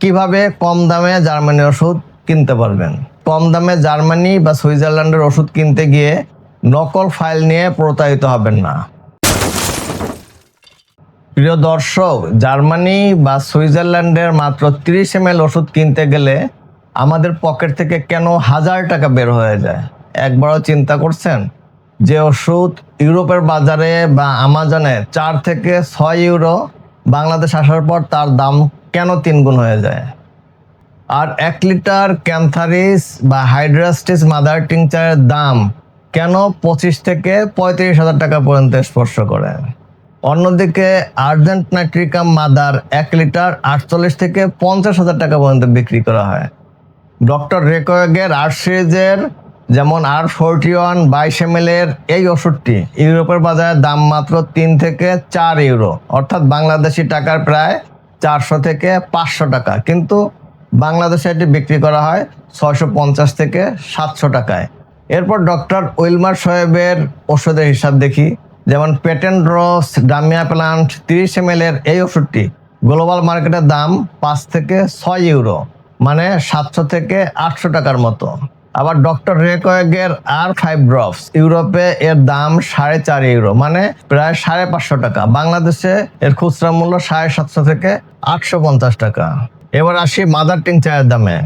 কিভাবে কম দামে জার্মানির ওষুধ কিনতে পারবেন। কম দামে জার্মানি বা সুইজারল্যান্ডের ওষুধ কিনতে গিয়ে নকল ফাইল নিয়ে প্রতারিত হবেন না। প্রিয় দর্শক, জার্মানি বা সুইজারল্যান্ডের মাত্র 30 ml ওষুধ কিনতে গেলে আমাদের পকেট থেকে কেন 1000 টাকা বের হয়ে যায়? একবারও চিন্তা করছেন যে ওষুধ ইউরোপের বাজারে বা আমাজনে 4 থেকে 6 ইউরো, বাংলাদেশ আসার পর তার দাম কেন 3 গুণ হয়ে যায়? আর 1 লিটার ক্যান্থারিস বা হাইড্রাস্টিস মাদার টিংচারের দাম কেন 25 থেকে 35,000 টাকা পর্যন্ত স্পর্শ করে? অন্যদিকে আর্জেন্ট নাইট্রিকাম মাদার 1 লিটার 48 থেকে 50,000 টাকা পর্যন্ত বিক্রি করা হয়। ডক্টর রেকোয়েগের আর সিরিজের যেমন R41 22 ml এর এই ওষুধটি ইউরোপের বাজারে দাম মাত্র 3 থেকে 4 ইউরো, অর্থাৎ বাংলাদেশি টাকার প্রায় 400 থেকে 500 টাকা, কিন্তু বাংলাদেশে এটি বিক্রি করা হয় 650 থেকে 700 টাকায়। এরপর ডক্টর উইলমার শোয়েবের ওষুধের হিসাব দেখি। যেমন পেটেন্ড্রস ডামিয়া প্লান্ট 30 ml এর এই ওষুধটি গ্লোবাল মার্কেটের দাম 5 থেকে 6 ইউরো, মানে 700 থেকে 800 টাকার মতো। আবার ডক্টর রেকোয়েগের R5 ড্রপস ইউরোপে এর দাম 4.5 ইউরো, মানে প্রায় 550 টাকা। বাংলাদেশে এর খুচরা মূল্য 750 থেকে 850 টাকা। এবার আসি মাদার টিংচারের দামে।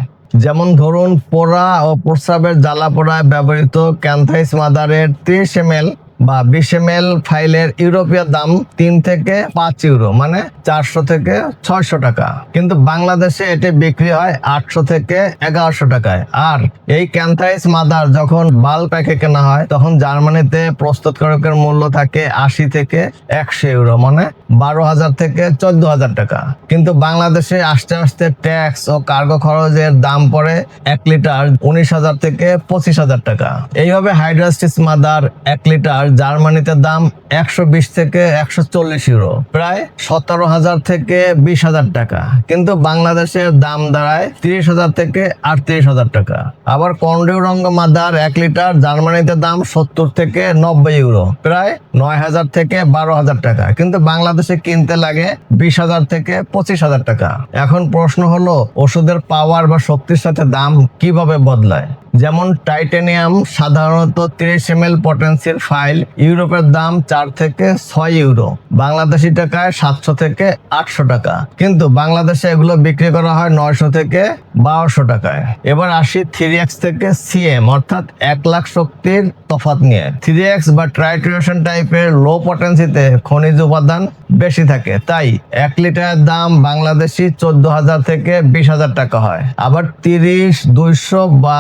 যেমন ধরুন, পোড়া ও প্রস্রাবের জ্বালা পোড়ায় ব্যবহৃত ক্যান্থাইস মাদারের 30 ml বা 20 ml ফাইলের ইউরোপীয় দাম 3 থেকে 5 ইউরো, মানে 400 থেকে 600 টাকা, কিন্তু বাংলাদেশে এটি বিক্রি হয় 800 থেকে 1100 টাকায়। আর এই ক্যান্থাইস মাদার যখন বাল্ক প্যাকে কেনা হয় তখন জার্মানিতে প্রস্তুতকারকের মূল্য থাকে 80 থেকে 100 ইউরো, মানে 12,000 থেকে 14,000 টাকা, কিন্তু বাংলাদেশে আসতে আসতে ট্যাক্স ও কার্গো খরচের দাম পড়ে 1 লিটার 19,000 থেকে 25,000 টাকা। এইভাবে হাইড্রাস্টিস মাদার 1 লিটার জার্মানিতে দাম 120 থেকে 140 ইউরো, প্রায় 17,000 থেকে 20,000 টাকা, কিন্তু বাংলাদেশের দাম দাঁড়ায় 30,000 থেকে 38,000 টাকা। আবার কন্ডিউরঙ্গ মাদার 1 লিটার জার্মানিতে দাম 70 থেকে 90 ইউরো, প্রায় 9,000 থেকে 12,000 টাকা, কিন্তু বাংলাদেশে কিনতে লাগে 20,000 থেকে 25,000 টাকা। এখন প্রশ্ন হলো, ওষুধের পাওয়ার বা শক্তির সাথে দাম কিভাবে বদলায়? যেমন টাইটানিয়াম সাধারণত 30 ml পটেন্সির ফাইল ইউরোপের দাম 4 থেকে 6 ইউরো, বাংলাদেশি টাকায় 700 থেকে 800 টাকা, কিন্তু বাংলাদেশে এগুলো বিক্রি করা হয় 900 থেকে 1200 টাকায়। এবার আসি 3x থেকে CM, অর্থাৎ 1 লাখ শক্তির তফাৎ নিয়ে। 3x বা ট্রাইটিউরেশন টাইপের লো পটেন্সিতে খনিজ উপাদান বেশি থাকে, তাই 1 লিটারের দাম বাংলাদেশি 14,000 থেকে 20,000 টাকা হয়। আবার 30, 200 বা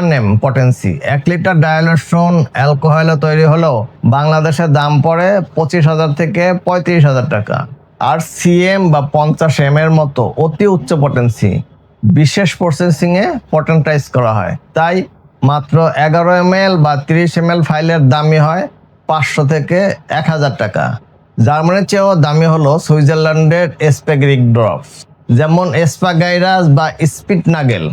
1M পটেন্সি 1 লিটার ডায়ালুশন অ্যালকোহলে তৈরি হলেও বাংলাদেশের দাম পড়ে 25,000 থেকে 35,000 টাকা। আর CM বা 50M এর মতো অতি উচ্চ পটেন্সি বিশেষ প্রসেসিং এ পটেন্টাইজ করা হয়, তাই মাত্র 11 ml বা 30 ml ফাইলের দামই হয় 500 থেকে 1000 টাকা। জার্মানির চেয়েও দামি হলো সুইজারল্যান্ডের স্প্যাগরিক ড্রপস, যেমন এসপাগাইরাস বা স্পিটনাগেল।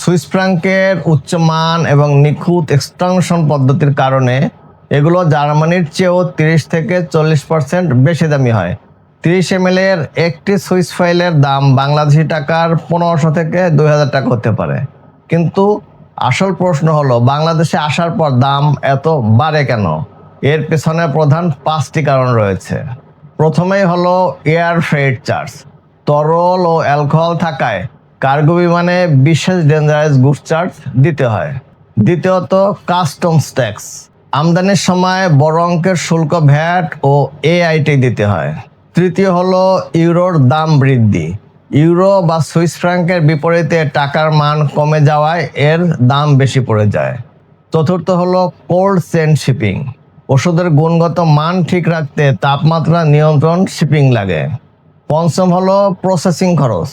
সুইস ফ্রাঙ্কের উচ্চমান এবং নিখুঁত এক্সট্রাকশন পদ্ধতির কারণে এগুলো জার্মানির চেয়েও 30 থেকে 40% বেশি দামি হয়। 30 ml এর একটি সুইস ফাইলের দাম বাংলাদেশি টাকার 1500 থেকে 2000 টাকা হতে পারে, কিন্তু আসল প্রশ্ন হলো, বাংলাদেশে আসার পর দাম এত বাড়ে কেন? এর পেছনে প্রধান 5টি কারণ রয়েছে। প্রথমেই হলো এয়ার ফ্রেট চার্জ। তরল ও অ্যালকোহল থাকায় কার্গো বিমানে বিশেষ ডেঞ্জারাস গুডস চার্জ দিতে হয়। দ্বিতীয়ত কাস্টমস ট্যাক্স, আমদানির সময় বড় অঙ্কের শুল্ক ভ্যাট ও AIT দিতে হয়। তৃতীয় হলো ইউরোর দাম বৃদ্ধি। ইউরো বা সুইস ফ্রাঙ্কের বিপরীতে টাকার মান কমে যাওয়ায় এর দাম বেশি পড়ে যায়। চতুর্থ হলো কোল্ড চেইন শিপিং। ওষুধের গুণগত মান ঠিক রাখতে তাপমাত্রা নিয়ন্ত্রণ শিপিং লাগে। পঞ্চম হলো প্রসেসিং খরচ।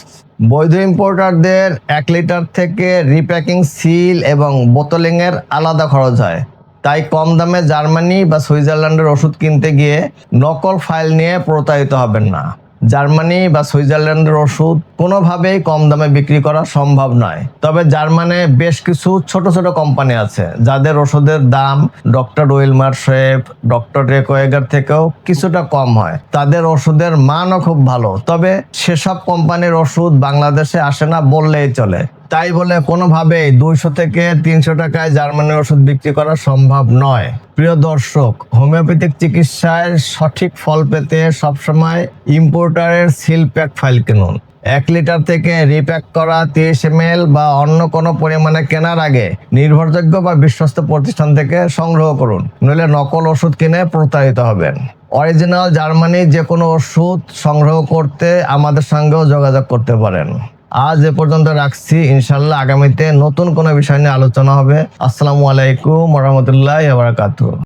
বৈধ ইম্পোর্টারদের 1 লিটার থেকে রিপ্যাকিং, সিল এবং বোতলিং এর আলাদা খরচ হয়, তাই কম দামে জার্মানি বা সুইজারল্যান্ডের ওষুধ কিনতে গিয়ে নকল ফাইল নিয়ে প্রতারিত হবেন না। জার্মানি বা সুইজারল্যান্ডের ওষুধ কোনোভাবেই কম দামে বিক্রি করা সম্ভব নয়। তবে জার্মানে বেশ কিছু ছোট ছোট কোম্পানি আছে যাদের ওষুধের দাম ডক্টর উইলমার শেফ, ডক্টর রেকোয়েগার থেকেও কিছুটা কম হয়। তাদের ওষুধের মানও খুব ভালো, তবে সেসব কোম্পানির ওষুধ বাংলাদেশে আসে না বললেই চলে। তাই বলে কোনোভাবেই 200 থেকে 300 টাকায় জার্মানির ওষুধ বিক্রি করা সম্ভব নয়। প্রিয় দর্শক, হোমিওপ্যাথিক চিকিৎসায় সঠিক ফল পেতে সবসময় ইম্পোর্টারের সিল প্যাক ফাইল কিনুন। 1 লিটার থেকে রিপ্যাক করা 30 ml বা অন্য কোনো পরিমাণে কেনার আগে নির্ভরযোগ্য বা বিশ্বস্ত প্রতিষ্ঠান থেকে সংগ্রহ করুন, নইলে নকল ওষুধ কিনে প্রতারিত হবেন। অরিজিনাল জার্মানি যে কোনো ওষুধ সংগ্রহ করতে আমাদের সঙ্গেও যোগাযোগ করতে পারেন। আজ এ পর্যন্ত রাখছি, ইনশাল্লাহ আগামীতে নতুন কোনো বিষয় নিয়ে আলোচনা হবে। আসসালামু আলাইকুম ওয়া রাহমাতুল্লাহি ওয়া বারাকাতুহু।